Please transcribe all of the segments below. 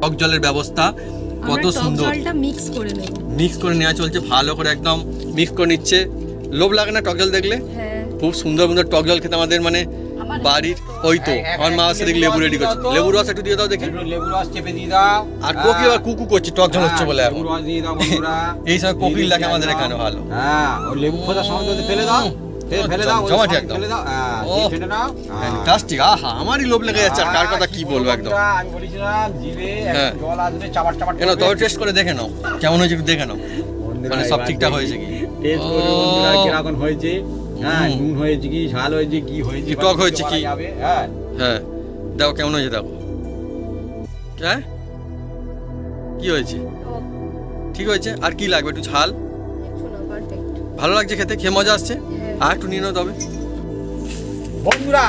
টক জলের ব্যবস্থা কত সুন্দর, মিক্স করে নেওয়া চলছে ভালো করে, একদম মিক্স করে নিচ্ছে। লোভ লাগে না টক জল দেখলে? খুব সুন্দর সুন্দর টক জল খেতে আমাদের মানে বাড়ির। ওই তো আমার মা আসে দেখি লেবু রেডি করছে, লেবু রস একটু দিয়ে দাও দেখি। লেবু রস চেপে দিয়ে দাও। আর কোকিল আর কুকু করছে টক জল হচ্ছে বলে, লেবু রস দিয়ে দাও বন্ধুরা। এই সময় কোকিল লাগে আমাদের এখানে ভালো। হ্যাঁ, ওই লেবু খোসার সময় যদি ফেলে দাও, ফেলে দাও, জমাটি একদম ফেলে দাও, দিয়ে ফেলে দাও। ফ্যান্টাস্টিক, আহা আমারই লোভ লেগে যাচ্ছে, আর কার কথা কি বলবো একদম। আমি বলেছিলাম জিভে একদম জল আসবে, চাপাট চাপাট কেন তবে টেস্ট করে দেখে নাও কেমন হয়েছে, একটু দেখে নাও মানে সব ঠিকঠাক হয়েছে কি। টেস্ট করে বন্ধুরা কিরকম হয়েছে, হ্যাঁ নুন হয়েছে কি, ঝাল হয়েছে কি, হয়েছে টক হয়েছে কি, হ্যাঁ হ্যাঁ দেখো কেমন হয়েছে দেখো। হ্যাঁ কি হয়েছে, ঠিক হয়েছে। আর কি লাগবে, একটু ঝাল, ভালো লাগছে খেতে, খেয়ে মজা আসছে। আর একটু নিয়ে নাও তবে। বন্ধুরা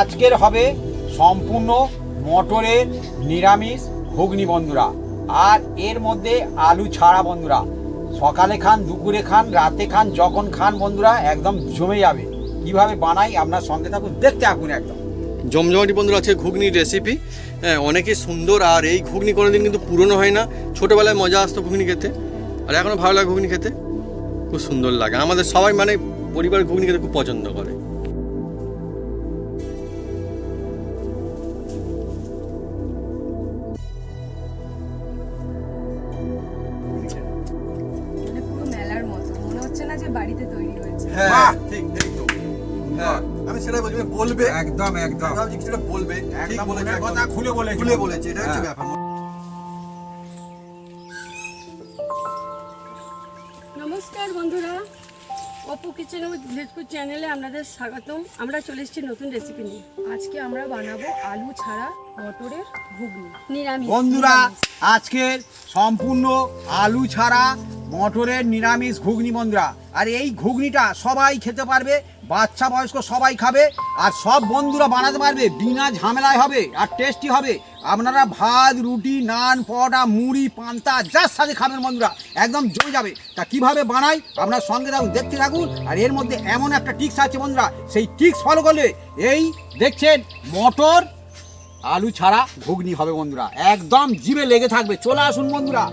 আজকের হবে সম্পূর্ণ মটরের নিরামিষ ঘুগনি বন্ধুরা, আর এর মধ্যে আলু ছাড়া বন্ধুরা। সকালে খান, দুপুরে খান, রাতে খান, যখন খান বন্ধুরা একদম জমে যাবে। কিভাবে বানাই আপনার সঙ্গে থাকুন, দেখতে থাকুন একদম জমজমাটি বন্ধুরা। আছে ঘুগনির রেসিপি, হ্যাঁ অনেকই সুন্দর। আর এই ঘুগনি কোনোদিন কিন্তু পুরনো হয় না, ছোটোবেলায় মজা আসতো ঘুগনি খেতে, আর এখনও ভালো লাগে ঘুগনি খেতে, খুব সুন্দর লাগে। আমাদের সবাই মানে পরিবার ঘুগনি খেতে খুব পছন্দ করে। হ্যাঁ ঠিক ঠিক তো, হ্যাঁ আমি সেটাই বলছি, বলবে একদম একদম কিছুটা বলবে, ঠিক বলেছে, কথা খুলে বলেছে, এটা হচ্ছে ব্যাপার। নমস্কার বন্ধুরা, অপু কিচেন উইথ ভিলেজপুর চ্যানেলে আপনাদের স্বাগতম। আমরা চলে এসেছি নতুন রেসিপি নিয়ে। আজকে আমরা বানাবো আলু ছাড়া মটরের ঘুগনি নিরামিষ বন্ধুরা আজকের সম্পূর্ণ আলু ছাড়া মটরের নিরামিষ ঘুগনি বন্ধুরা। আর এই ঘুগনিটা সবাই খেতে পারবে, বাচ্চা বয়স্ক সবাই খাবে, আর সব বন্ধুরা বানাতে পারবে, বিনা ঝামেলায় হবে আর টেস্টি হবে। আপনারা ভাত, রুটি, নান, পরোটা, মুড়ি, পান্তা যার সাথে খাবেন বন্ধুরা একদম জমে যাবে। তা কিভাবে বানাই আপনার সঙ্গে থাকুন, দেখতে থাকুন। আর এর মধ্যে এমন একটা টিক্স আছে বন্ধুরা, সেই টিক্স ফলো করলে এই দেখছেন মটর আলু ছাড়া ঘুগনি হবে বন্ধুরা, একদম জিভে লেগে থাকবে। চলে আসুন বন্ধুরা,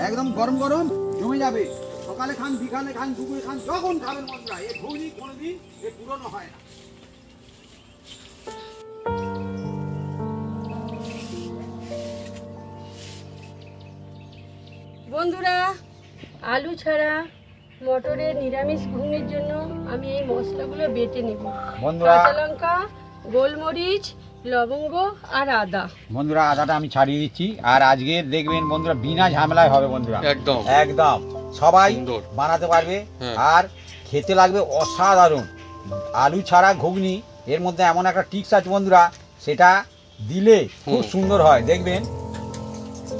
একদম গরম গরম জমে যাবে। সকালে খান, বিকালে খান, দুপুরে খান, যখন খাবেন বন্ধুরা, এই ঘুগনি কোনোদিন পুরনো হয় না। বন্ধুরা আলু ছাড়া মটরের নিরামিষ ঘুগনির জন্য আমি এই মশলাগুলো বেটে নেব। বন্ধুরা কাঁচা লঙ্কা, গোলমরিচ, লবঙ্গ আর আদা। বন্ধুরা আদাটা আমি ছাড়িয়ে দিচ্ছি। আর আজকে দেখবেন বন্ধুরা বিনা ঝামেলায় হবে বন্ধুরা, একদম একদম সবাই সুন্দর বানাতে পারবে। হ্যাঁ। আর খেতে লাগবে অসাধারণ। আলু ছাড়া ঘুগনি, এর মধ্যে এমন একটা টিক্স আছে বন্ধুরা, সেটা দিলে খুব সুন্দর হয়। দেখবেন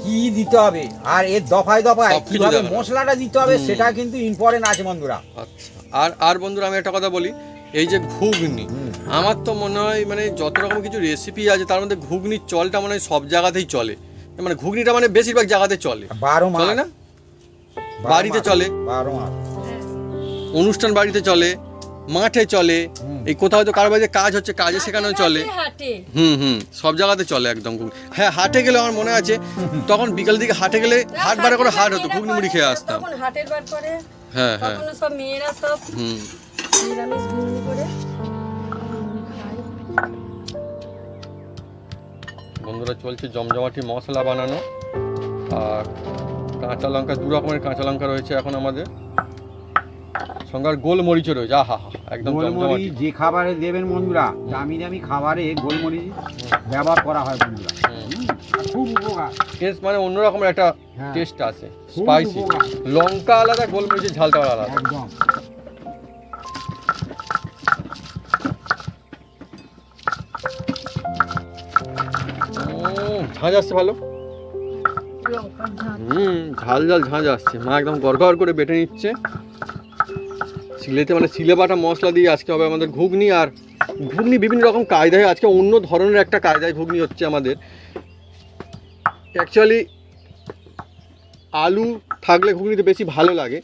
কি দিতে হবে আর এর দফায় দফায় সবকিছু কিভাবে দেবে। মশলাটা দিতে হবে সেটা কিন্তু ইম্পর্টেন্ট আছে বন্ধুরা। আচ্ছা, আর আর বন্ধুরা আমি একটা কথা বলি, এই যে ঘুগনি, আমার তো মনে হয় মানে যত রকম কিছু রেসিপি আছে তার মধ্যে ঘুগনির চলটা মানে সব জায়গাতেই চলে, মানে ঘুগনিটা মানে বেশিরভাগ জায়গাতে চলে। 12 মাস চলে না, বাড়িতে চলে, 12 মাস অনুষ্ঠান বাড়িতে চলে, মাঠে চলে, এই কোথাও হয়তো কারো বাড়িতে কাজ হচ্ছে, কাজে সেখানেও চলে। হাটে সব জায়গাতে চলে একদম ঘুগনি। হ্যাঁ হাটে গেলে আমার মনে আছে তখন বিকাল দিকে হাটে গেলে হাট বারে করে হাট হতো, ঘুগনি মুড়ি খেয়ে আসতাম। তখন হাটের বার করে, হ্যাঁ হ্যাঁ তখন সব মেয়েরা সব নিরামিষ ঘুগনি করে খায়। বন্ধুরা চলছে জমজমাটি মশলা বানানো, আর কাঁচা লঙ্কা, দু রকমের কাঁচা লঙ্কা রয়েছে এখন আমাদের সঙ্গে, আর গোলমরিচও রয়েছে। আহা হা একদম জমজমাটি। গোলমরিচ যে খাবারে দেবেন বন্ধুরা, দামি দামি খাবারে গোলমরিচ ব্যবহার করা হয় বন্ধুরা, খুব উপকার। টেস্ট মানে অন্যরকমের একটা হ্যাঁ। টেস্ট আছে, স্পাইসি। লঙ্কা আলাদা, গোলমরিচের ঝালটা আলাদা। একদম ঝাঁঝ আসছে ভালো, লঙ্কার ঝাল। ঝাল ঝাল ঝাঁঝ আসছে। মা একদম গড়গড় করে বেটে নিচ্ছে শিলেতে, মানে শিলে বাটা মশলা দিয়ে আজকে হবে আমাদের ঘুগনি। আর ঘুগনি বিভিন্ন রকম কায়দায়, আজকে অন্য ধরনের একটা কায়দায় ঘুগনি হচ্ছে আমাদের। অ্যাকচুয়ালি আলু থাকলে ঘুগনিতে বেশি ভালো লাগে,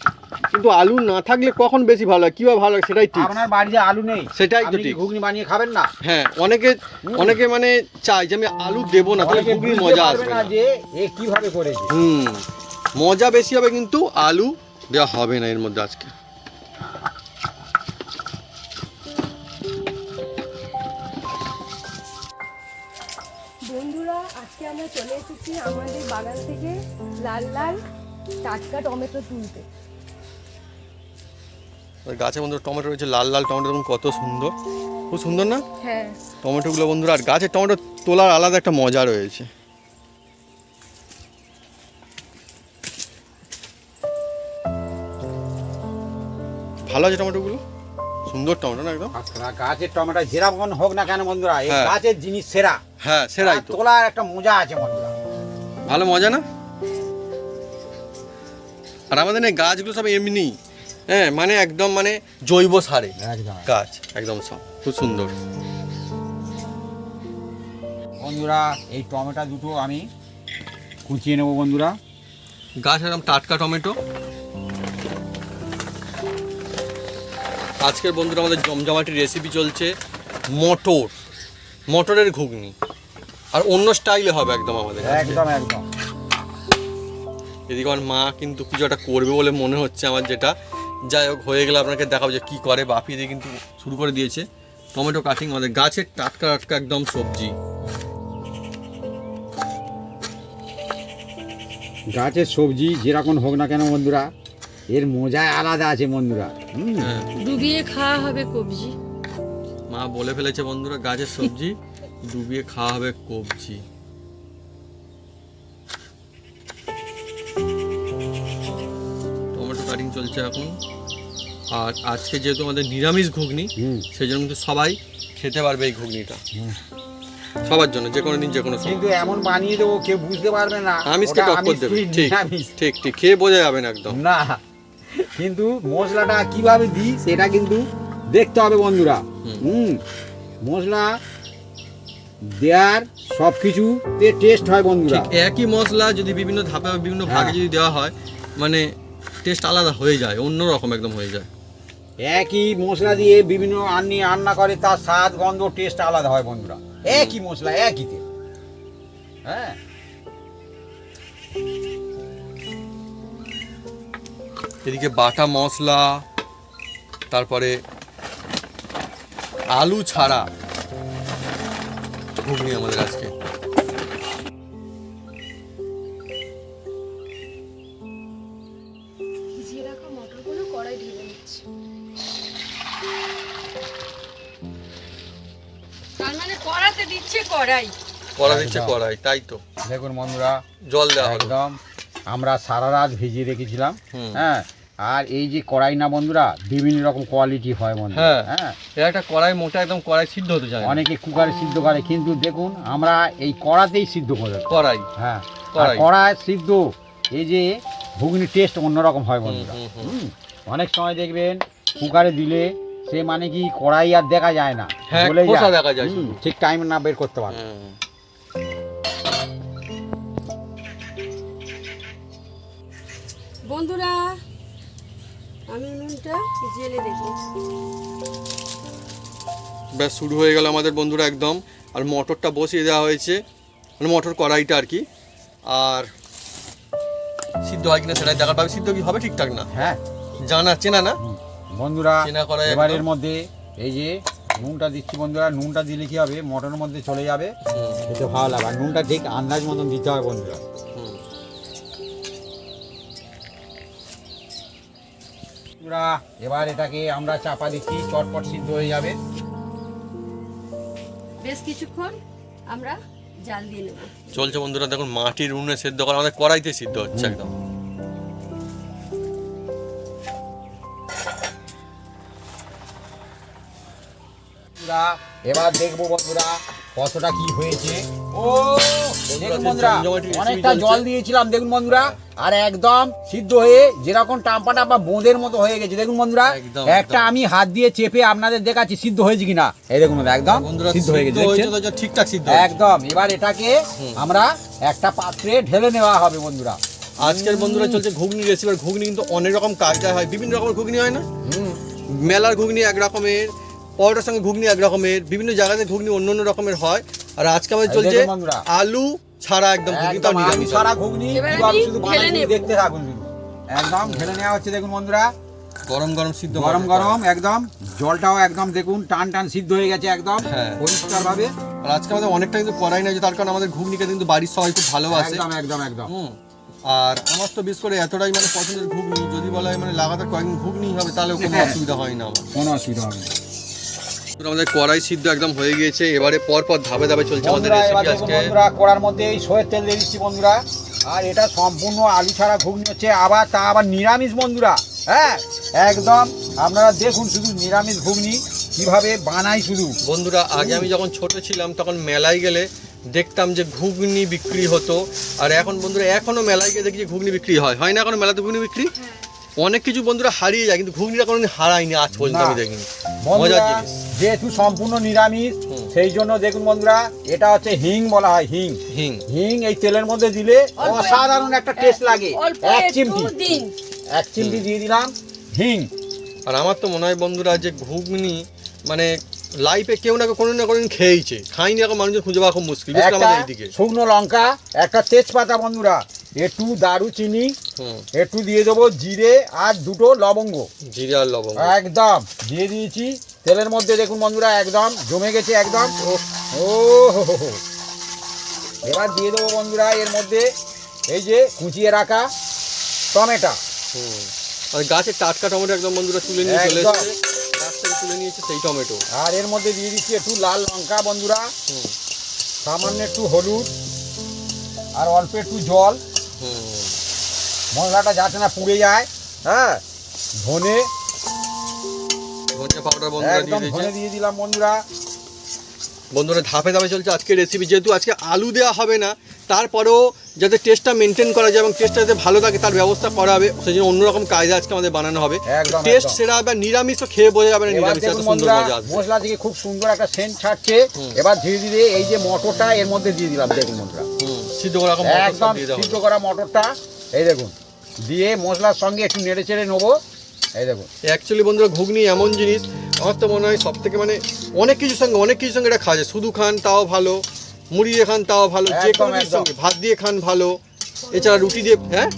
কিন্তু আলু না থাকলে কখন বেশি ভালো হয়, কিভাবে ভালো হয় সেটাই ঠিক। আপনার বাড়িতে আলু নেই, সেটাই তো আপনি কি ঠিক। ঘুগনি বানিয়ে খাবেন না? হ্যাঁ, অনেকে মানে চায় যে আমি আলু দেবো না, তাহলে অনেকে ঘুগনির বুঝতে মজা পারবে আসবে না না। যে এ কিভাবে করেছে। মজা বেশি হবে, কিন্তু আলু দেওয়া হবে না এর মধ্যে আজকে। বন্ধুরা, আজকে আমরা চলে এসেছি আমাদের বাগান থেকে লাল লাল টাটকা টমেটো তুলতে। গাছে বন্ধুরা টমেটো রয়েছে, লাল লাল টমেটো, দেখুন কত সুন্দর, খুব সুন্দর না হ্যাঁ, টমেটোগুলো বন্ধুরা। আর গাছের টমেটো তোলার আলাদা একটা মজা রয়েছে। ভালো আছে টমেটোগুলো, সুন্দর টমেটো না একদম। আপনারা গাছের টমেটো যেরকম হোক না কেন বন্ধুরা, এই হ্যাঁ। গাছের জিনিস সেরা। হ্যাঁ, সেরাই তো, তোলার একটা মজা আছে বন্ধুরা। ভালো মজা না। আর আমাদের এই গাছগুলো সব এমনি, হ্যাঁ মানে একদম মানে জৈব সারে গাছ, একদম সব খুব সুন্দর। বন্ধুরা, এই টমেটো দুটো আমি কুচিয়ে নেবো বন্ধুরা। গাছ একদম টাটকা টমেটো। আজকের বন্ধুরা আমাদের জমজমাটি রেসিপি চলছে মটরের ঘুগনি, আর অন্য স্টাইলে হবে একদম আমাদের আজকে। একদম একদম। এদিকে আমার মা কিন্তু কিছু একটা করবে বলে মনে হচ্ছে আমার, যেটা যাই হোক হয়ে গেলে আপনাকে দেখাবো যে কী করে। বাপি দিয়ে কিন্তু শুরু করে দিয়েছে টমেটো কাটিং, আমাদের গাছের টাটকা টাটকা একদম সবজি। গাছের সবজি যেরকম হোক না কেন বন্ধুরা, এর মজাই আলাদা আছে বন্ধুরা। হ্যাঁ, ডুবিয়ে খাওয়া হবে কবজি। মা বলে ফেলেছে বন্ধুরা, গাছের সবজি ডুবিয়ে খাওয়া হবে কবজি। টমেটো কাটিং চলছে এখন। আর আজকে যেহেতু আমাদের নিরামিষ ঘুগনি, সেই জন্য কিন্তু সবাই খেতে পারবে এই ঘুগনিটা, সবার জন্য, যে কোনো দিন যে কোনো সময়। কিন্তু এমন বানিয়ে দেবো কেউ বুঝতে পারবে না আমিষকে ওটা টক্কর আমিষ দেবে, কি ঠিক নিরামিষ। ঠিক ঠিক, খেয়ে বোঝা যাবে না একদম। না, কিন্তু মশলাটা কিভাবে দিই সেটা কিন্তু দেখতে হবে বন্ধুরা। মশলা দেওয়ার সব কিছুতে টেস্ট হয় বন্ধুরা। ঠিক একই মশলা যদি বিভিন্ন ধাপে বিভিন্ন ভাগে যদি দেওয়া হয়, মানে টেস্ট আলাদা হয়ে যায়, অন্য রকম একদম হয়ে যায়। একই মশলা দিয়ে বিভিন্ন রান্না করে, তার স্বাদ গন্ধ টেস্ট আলাদা হয় বন্ধুরা। একই মশলা একইতে। হ্যাঁ, এদিকে বাটা মশলা, তারপরে আলু ছাড়া ঘুগনি আমাদের আজকে। ভিজিয়ে রাখা মটরগুলো কড়াই ঢেলে নিচ্ছি। তার মানে কড়াতে দিচ্ছে কড়াই। কড়া দিচ্ছে কড়াই, তাই তো। দেখুন বন্ধুরা, জল দেওয়া হলো। একদম আমরা সারা রাত ভিজিয়ে রেখেছিলাম। হুম। হ্যাঁ, আর এই যে কড়াই না বন্ধুরা, বিভিন্ন রকম কোয়ালিটি হয় বন্ধুরা। হ্যাঁ। হ্যাঁ, এর একটা কড়াই মোটা, একদম কড়াই সিদ্ধ হতে চায় না। অনেকে কুকারে সিদ্ধ করে, কিন্তু দেখুন আমরা এই কড়াতেই সিদ্ধ করে। কড়াই। হ্যাঁ, কড়াই। কড়াই সিদ্ধ এই যে ঘুগনির টেস্ট অন্যরকম হয় বন্ধুরা। হুম, হুম, হুম, অনেক সময় দেখবেন কুকারে দিলে সে মানে কি কড়াই আর দেখা যায় না, হ্যাঁ, জ্বলে খোসা দেখা যায় হুম, শুধু। ঠিক টাইম না বের করতে পারে। হুম। বন্ধুরা, আমি নুনটা জেলে দেবো। ব্যাস শুরু হয়ে গেল আমাদের বন্ধুরা একদম। আর মটরটা বসিয়ে দেওয়া হয়েছে, মানে মটর কড়াইটা আর কি। আর সিদ্ধ হয় কিনা সেটাই দেখার পাবে, সিদ্ধ কি হবে ঠিকঠাক না হ্যাঁ জানা চেনা না বন্ধুরা, চেনা কড়াই এবার একদম। এর মধ্যে এই যে নুনটা দিচ্ছি বন্ধুরা। নুনটা দিলে কি হবে, মটরের মধ্যে চলে যাবে, এতে ভালো লাগবে। আর নুনটা ঠিক আন্দাজ মতন দিতে হবে বন্ধুরা। হুম। বন্ধুরা, এবার এটাকে আমরা চাপা দিচ্ছি, চটপট সিদ্ধ হয়ে যাবে। বেশ কিছুক্ষণ আমরা জাল দিয়ে নেব। চলছে বন্ধুরা, দেখুন মাটির উনুনে সিদ্ধ করা, আমাদের কড়াইতে সিদ্ধ হচ্ছে একদম। বন্ধুরা, এবার দেখবো বন্ধুরা কতটা কি হয়েছে। ও দেখুন বন্ধুরা, জমজমাটি recipe অনেকটা চলছে। জল দিয়েছিলাম দেখুন বন্ধুরা, আর একদম সিদ্ধ হয়ে যেরকম টাম্পা টাম্পা বোঁদের মতো হয়ে গেছে দেখুন বন্ধুরা। একদম, একটা একদম। আমি হাত দিয়ে চেপে আপনাদের দেখাচ্ছি সিদ্ধ হয়েছে কিনা। এই দেখুন বন্ধুরা, একদম বন্ধুরা সিদ্ধ হয়ে গেছে, হয়েছে দেখছেন? তো, ঠিকঠাক সিদ্ধ হয়েছে। একদম। এবার এটাকে আমরা একটা পাত্রে ঢেলে নেওয়া হবে বন্ধুরা। আজকের বন্ধুরা চলছে ঘুগনি রেসিপি। আর ঘুগনি কিন্তু অনেক রকম কায়দায় হয়, বিভিন্ন রকমের ঘুগনি হয় না? মেলার ঘুগনি এক রকমের, পরোটার সঙ্গে ঘুগনি এক রকমের, বিভিন্ন জায়গাতে ঘুগনি অন্য অন্য রকমের হয়। আর আজকে আমাদের চলছে আলু ছাড়া একদম ঘুগনি, তাও নিরামিষ ছাড়া ঘুগনি। এবার কিভাবে আমি শুধু ঢেলে বানাচ্ছি নেব। দেখতে থাকুন শুধু। একদম ঢেলে নেওয়া হচ্ছে দেখুন বন্ধুরা, গরম গরম সিদ্ধ গরম গরম একদম। জলটাও একদম দেখুন টান টান সিদ্ধ হয়ে গেছে একদম হ্যাঁ। পরিষ্কার ভাবে। আর আজকে আমাদের অনেকটা কিন্তু করাই না, যে তার কারণ আমাদের ঘুগনিকে কিন্তু বাড়ির সবাই খুব ভালোবাসে। একদম একদম একদম। আর আমার তো বিশেষ করে এতটাই মানে পছন্দের ঘুগনি, যদি বলা হয় মানে লাগাতার কয়েকদিন ঘুগনি হবে তাহলেও কোনো অসুবিধা হয় না আমার। কোনো অসুবিধা হবে না। আমাদের কড়াই সিদ্ধ একদম হয়ে গিয়েছে, এবারে পর পর ধাপে ধাপে চলছে আমাদের বন্ধুরা এবার রেসিপি দেখুন আজকে। বন্ধুরা, কড়ার মধ্যে এই সয়ের তেল দিয়ে দিচ্ছি বন্ধুরা। আর এটা সম্পূর্ণ আলু ছাড়া ঘুগনি হচ্ছে, আবার নিরামিষ বন্ধুরা। হ্যাঁ একদম, আপনারা দেখুন শুধু নিরামিষ ঘুগনি কিভাবে বানাই শুধু। বন্ধুরা আগে আমি যখন ছোট ছিলাম তখন মেলায় গেলে দেখতাম যে ঘুগনি বিক্রি হতো। আর এখন বন্ধুরা এখনো মেলায় গিয়ে দেখি যে ঘুগনি বিক্রি হয় না? এখন মেলাতে ঘুগনি বিক্রি অনেক কিছু বন্ধুরা হারিয়ে যায়, কিন্তু ঘুগনিটা কোনোদিন হারায়নি আজ পর্যন্ত আমি দেখিনি। মজার বন্ধুরা জিনিস। যেহেতু সম্পূর্ণ নিরামিষ সেই জন্য দেখুন বন্ধুরা, এটা হচ্ছে হিং বলা হয়, হিং। হিং হিং এই তেলের মধ্যে দিলে অসাধারণ একটা টেস্ট লাগে। অল্প এক একটু চিমটি দিন। এক চিমটি দিয়ে দিলাম হিং। আর আমার তো মনে হয় বন্ধুরা যে ঘুগনি মানে লাইফে কেউ না কোনো না কোনো খেয়েছে, খাইনি এখন মানুষের খুঁজে পাওয়া খুব মুশকিল, বিশেষ করে একটা আমাদের এইদিকে। শুকনো লঙ্কা, একটা তেজপাতা বন্ধুরা, একটু দারুচিনি, একটু দিয়ে দেবো জিরে আর দুটো লবঙ্গ, জিরে আর লবঙ্গ একদম দিয়ে দিয়েছি তেলের মধ্যে। দেখুন বন্ধুরা একদম জমে গেছে একদম। ও হো হো হো। এবার দিয়ে দেবো বন্ধুরা এর মধ্যে এই যে কুচিয়ে রাখা টমেটো। আর গাছের টাটকা টমেটো একদম বন্ধুরা তুলে নিয়ে চলে একদম। এসেছে, গাছ থেকে তুলে নিয়েছে সেই টমেটো। আর এর মধ্যে দিয়ে দিচ্ছি একটু লাল লঙ্কা বন্ধুরা, সামান্য একটু হলুদ আর অল্প একটু জল। মশলাটা যাতে না পুড়ে যায়। হ্যাঁ ধনে পাউডার বন্ধুরা দিয়ে একদম দিয়েছে। ধনে দিয়ে দিলাম বন্ধুরা। বন্ধুরা ধাপে ধাপে চলছে আজকে রেসিপি। যেহেতু আজকে আলু দেওয়া হবে না, তারপরেও যাতে টেস্টটা মেনটেন করা যায় এবং টেস্টটা যাতে ভালো থাকে তার ব্যবস্থা করা হবে, সেই জন্য অন্যরকম কায়দা আজকে আমাদের বানানো হবে। একদম, টেস্ট একদম। সেরা হবে, আর নিরামিষ তো খেয়ে বোঝা যাবে না এবার নিরামিষ এত দেখুন সুন্দর বন্ধুরা মজা আসবে। মশলা থেকে খুব সুন্দর একটা সেন্ট ছাড়ছে। এবার ধীরে ধীরে এই যে মটরটা এর মধ্যে দিয়ে দিলাম। দেখুন বন্ধুরা সিদ্ধ করা রকম মটর একদম সব দিয়ে দেওয়া সিদ্ধ হবে। করা মটরটা এই দেখুন দিয়ে মশলার সঙ্গে একটু নেড়ে চেড়ে নেবো। এই দেখুন অ্যাকচুয়ালি বন্ধুরা ঘুগনি এমন জিনিস, আমার তো মনে হয় সব থেকে মানে অনেক কিছুর সঙ্গে এটা খাওয়া যায়। শুধু খান তাও ভালো, মুড়ি দিয়ে খান তাও ভালো, যে কোনো কিছুর সঙ্গে, ভাত দিয়ে খান ভালো, এছাড়া রুটি দিয়ে, হ্যাঁ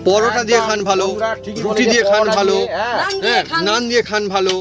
পরোটা দিয়ে খান ভালো, বন্ধুরা ঠিকই রুটি বলেছে, দিয়ে খান পরোটা ভালো, দিয়ে, হ্যাঁ। হ্যাঁ নান দিয়ে খান ভালো।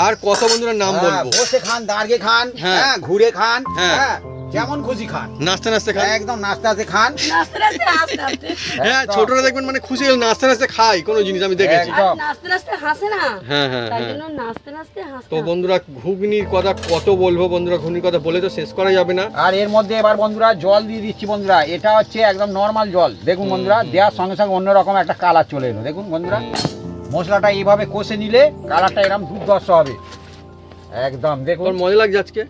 আর কত বন্ধুরা নাম বলবো, বসে খান, দাঁড়িয়ে খান, হ্যাঁ। হ্যাঁ ঘুরে খান, হ্যাঁ। হ্যাঁ যেমন খুশি খান, নাচতে নাচতে খান। একদম নাস্তা আছে খান। নাচতে নাচতে আস্তে আস্তে। হ্যাঁ একদম। ছোটরা দেখবেন মানে খুশি হলে নাচতে নাচতে খায় কোনো জিনিস, আমি দেখেছি। একদম। আর নাচতে নাচতে হাসে না, হ্যাঁ হ্যাঁ তাই হ্যাঁ। জন্য নাচতে নাচতে হাসতে তো বন্ধুরা ঘুগনির কথা কত বলবো বন্ধুরা, ঘুগনির কথা বলে তো শেষ করা যাবে না। আর এর মধ্যে এবার বন্ধুরা জল দিয়ে দিচ্ছি বন্ধুরা। এটা হচ্ছে একদম নর্মাল জল। দেখুন বন্ধুরা দেওয়ার সঙ্গে সঙ্গে অন্যরকম একটা কালার চলে এলো। দেখুন বন্ধুরা মশলাটা এইভাবে কষে নিলে কালারটা এরকম দুর্ধর্ষ হবে একদম। দেখুন তোর মজা লাগছে আজকে,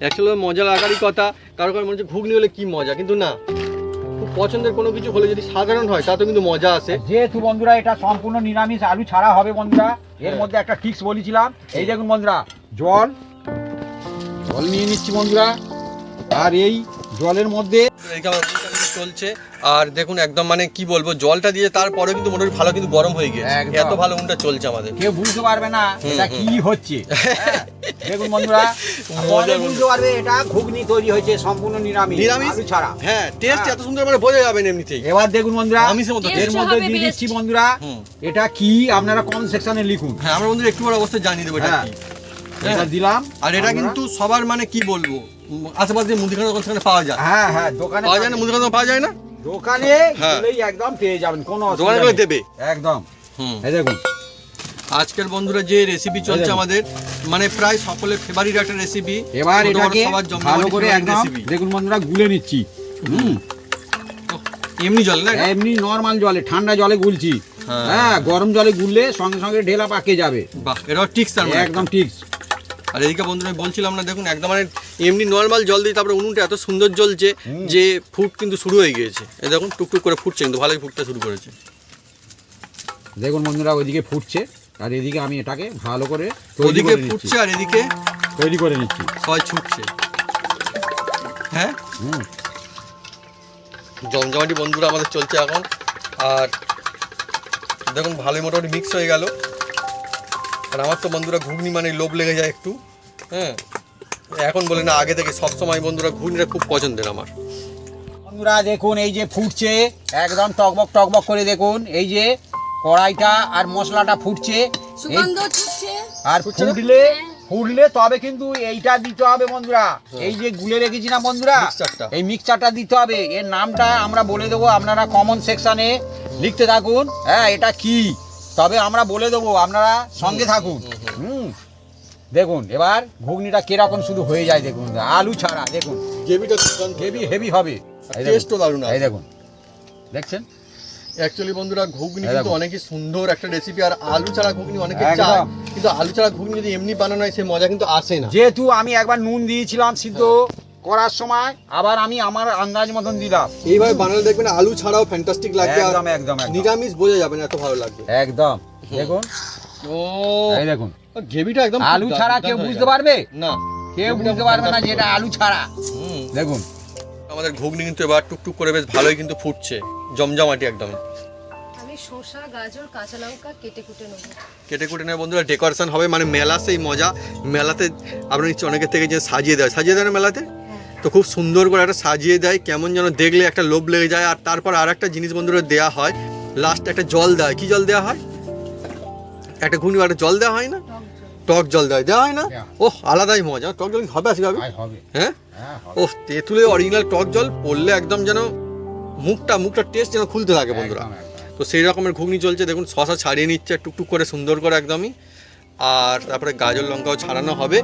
অ্যাকচুয়ালি মজা লাগারই কথা। কারো কারো মনে হচ্ছে ঘুগনি হলে কি মজা, কিন্তু না, খুব পছন্দের কোনো কিছু হলে যদি সাধারণ হয় তাতেও কিন্তু মজা আসে। যেহেতু বন্ধুরা এটা সম্পূর্ণ নিরামিষ আলু ছাড়া হবে বন্ধুরা, এর মধ্যে একটা টিক্স বলেছিলাম। এই দেখুন বন্ধুরা জল নিয়ে নিচ্ছি বন্ধুরা। আর এই জলের মধ্যে এইদিকে আমার উনুনটা কিন্তু চলছে। আর দেখুন একদম মানে কি বলবো, জলটা দিয়ে তারপরে কিন্তু মোটামুটি ভালো কিন্তু গরম হয়ে গিয়েছে, একদম। এত ভালো উনুনটা চলছে আমাদের। কেউ বুঝতে পারবে না এটা কি হচ্ছে। হ্যাঁ, দেখুন বন্ধুরা মজার পরে বুঝতে পারবে এটা ঘুগনি তৈরি হয়েছে সম্পূর্ণ নিরামিষ আলু ছাড়া। হ্যাঁ টেস্ট হ্যাঁ। এত সুন্দর মানে বোঝা যাবে না এমনিতেই। এবার দেখুন বন্ধুরা আমিষের মতো এর taste মধ্যে হবে দিয়ে best। দিচ্ছি বন্ধুরা এটা কি, আপনারা কমেন্ট সেকশনে লিখুন। হ্যাঁ আমরা বন্ধুরা একটু বড় অবস্থায় জানিয়ে দেবো এটা হ্যাঁ। কি। এটা দিলাম। আর এটা কিন্তু সবার মানে কি বলবো, আশেপাশে মুদিখানা দোকান সেখানে পাওয়া যায়, হ্যাঁ হ্যাঁ দোকানে পাওয়া যায় না, মুদিখানা দোকান পাওয়া যায় না, দোকানে হ্যাঁ। গেলেই একদম পেয়ে যাবেন, কোনো দোকানে অসুবিধা গেলে নেই। দেবে। একদম হুম। এই দেখুন আজকের বন্ধুরা যে রেসিপি চলছে দেখুন। আমাদের মানে প্রায় সকলের ফেভারিট একটা রেসিপি। এবার এটাকে ভালো করে একদম দেখুন বন্ধুরা গুলে নিচ্ছি। এমনি জল না, এমনি নরমাল জলে, ঠান্ডা জলে গুলছি। হ্যাঁ। হ্যাঁ গরম জলে গুললে সঙ্গে সঙ্গে ঢেলা পাকে যাবে। বাহ এটা টিক্স তার মানে একদম ঠিক। আর এদিকে বন্ধুরা আমি বলছিলাম না, দেখুন একদম মানে এমনি নর্মাল জল দিয়ে তারপরে উনুনটা এত সুন্দর জ্বলছে যে ফুট কিন্তু শুরু হয়ে গিয়েছে। এই দেখুন টুকটুক করে ফুটছে, কিন্তু ভালোই ফুটতে শুরু করেছে। দেখুন বন্ধুরা ওইদিকে ফুটছে আর এদিকে আমি এটাকে ভালো করে তৈরি ওদিকে করে নিচ্ছি। ফুটছে আর এদিকে তৈরি করে নিচ্ছি। সবাই ছুটছে। হ্যাঁ হুম। জমজমাটি বন্ধুরা আমাদের চলছে এখন। আর দেখুন ভালোই মোটামুটি মিক্স হয়ে গেল। আর আমার তো বন্ধুরা ঘুগনি মানে লোভ লেগে যায় একটু, হ্যাঁ এখন বলে না, আগে থেকে সবসময় বন্ধুরা ঘুগনিটা খুব পছন্দের আমার। বন্ধুরা দেখুন এই যে ফুটছে একদম টকবক টকবক করে, দেখুন এই যে কড়াইটা আর মশলাটা ফুটছে, সুগন্ধ ছুটছে। আর ফুটলে তবে কিন্তু এইটা দিতে হবে বন্ধুরা, এই যে গুলে রেখেছি না বন্ধুরা, মিক্সচারটা। এই মিক্সচারটা দিতে হবে। এর নামটা আমরা বলে দেবো, আপনারা কমন সেকশনে লিখতে থাকুন, হ্যাঁ এটা কি, তবে আমরা বলে দেবো, আপনারা সঙ্গে থাকুন। দেখুন এবার ঘুগনিটা কিরকম শুধু হয়ে যায়, দেখুন আলু ছাড়া, দেখুন গ্রেভিটা হেভি হবে, টেস্টও দারুণ। এই দেখুন, দেখছেন অ্যাকচুয়ালি বন্ধুরা ঘুগনি এই কিন্তু দেখুন। অনেকই সুন্দর একটা রেসিপি, আর আলু ছাড়া ঘুগনি অনেকে একদম। চায়, কিন্তু আলু ছাড়া ঘুগনি যদি এমনি বানানো হয় সেই মজা কিন্তু আসে না। যেহেতু আমি একবার নুন দিয়েছিলাম সিদ্ধ করার সময়, আবার আমি আমার আন্দাজ মতন দিলাম। এইভাবে বানালে দেখবেন আলু ছাড়াও ফ্যান্টাস্টিক লাগবে, আর একদম একদম একদম নিরামিষ বোঝা যাবে না, এত ভালো লাগবে। একদম দেখুন, ও এই দেখুন গ্রেভিটা একদম আলু ছাড়া কেউ বুঝতে পারবে না, কেউ বুঝতে পারবে না যেটা আলু ছাড়া। হুম। দেখুন আমাদের ঘুগনি কিন্তু এবার টুকটুক করে বেশ ভালোই কিন্তু ফুটছে, জমজমাটি একদম। আমি শসা গাজর কাঁচা লঙ্কা কেটে কুটে নেবো। কেটে কুটে নেবে বন্ধুরা, ডেকোরেশন হবে, মানে মেলা সেই মজা। মেলাতে আপনার নিশ্চয় অনেকের থেকে যে সাজিয়ে দেয় না মেলাতে, তো খুব সুন্দর করে একটা সাজিয়ে দেয়, কেমন যেন দেখলে একটা লোভ লেগে যায়। আর তারপর আর একটা জিনিস বন্ধুরা দেওয়া হয়, লাস্টে একটা জল দেয়। কি জল দেওয়া হয়? একটা ঘুগনি একটা জল দেওয়া হয় না, টক জল দেওয়া হয় না? ওহ আলাদাই মজা। টক জল হবে আসবে হবে, হ্যাঁ, হ্যাঁ হবে, ওহ তেঁতুলের অরিজিনাল টক জল পড়লে একদম যেন মুখটা টেস্ট যেন খুলতে থাকে বন্ধুরা। একদম, একদম। তো সেই রকমের ঘুগনি চলছে, দেখুন শসা ছাড়িয়ে নিচ্ছে টুকটুক করে সুন্দর করে একদমই, আর তারপরে গাজর লঙ্কাও ছাড়ানো হবে।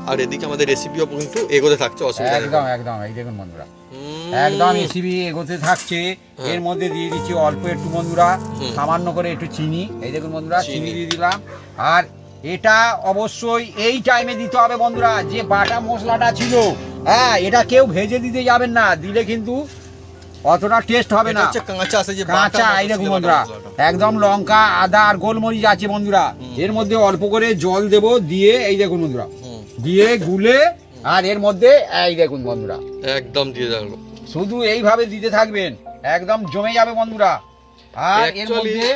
আর এদিকে আমাদের রেসিপিও কিন্তু এগোতে থাকছে, অসুবিধা নেই। একদম একদম এই দেখুন বন্ধুরা, হুম, একদম রেসিপি এগোতে থাকছে। এর মধ্যে দিয়ে দিচ্ছি অল্প একটু বন্ধুরা, সামান্য করে একটু চিনি, এই দেখুন বন্ধুরা চিনি দিয়ে দিলাম। আর এটা অবশ্যই এই টাইমে দিতে হবে বন্ধুরা, যে বাটা মশলাটা ছিল, হ্যাঁ এটা কেউ ভেজে দিতে যাবেন না, দিলে কিন্তু অতটা টেস্ট হবে এটা না। হচ্ছে কাঁচা আছে যে কাঁচা এই দেখুন বন্ধুরা, একদম লঙ্কা আদা আর গোলমরিচ আছে বন্ধুরা। এর মধ্যে অল্প করে জল দেব, দিয়ে এই দেখুন বন্ধুরা, দিয়ে গুলে, আর এর মধ্যে এই দেখুন বন্ধুরা একদম দিয়ে দাও। শুধু এইভাবে দিতে থাকবেন, একদম জমে যাবে বন্ধুরা। আর এর Actually, মধ্যে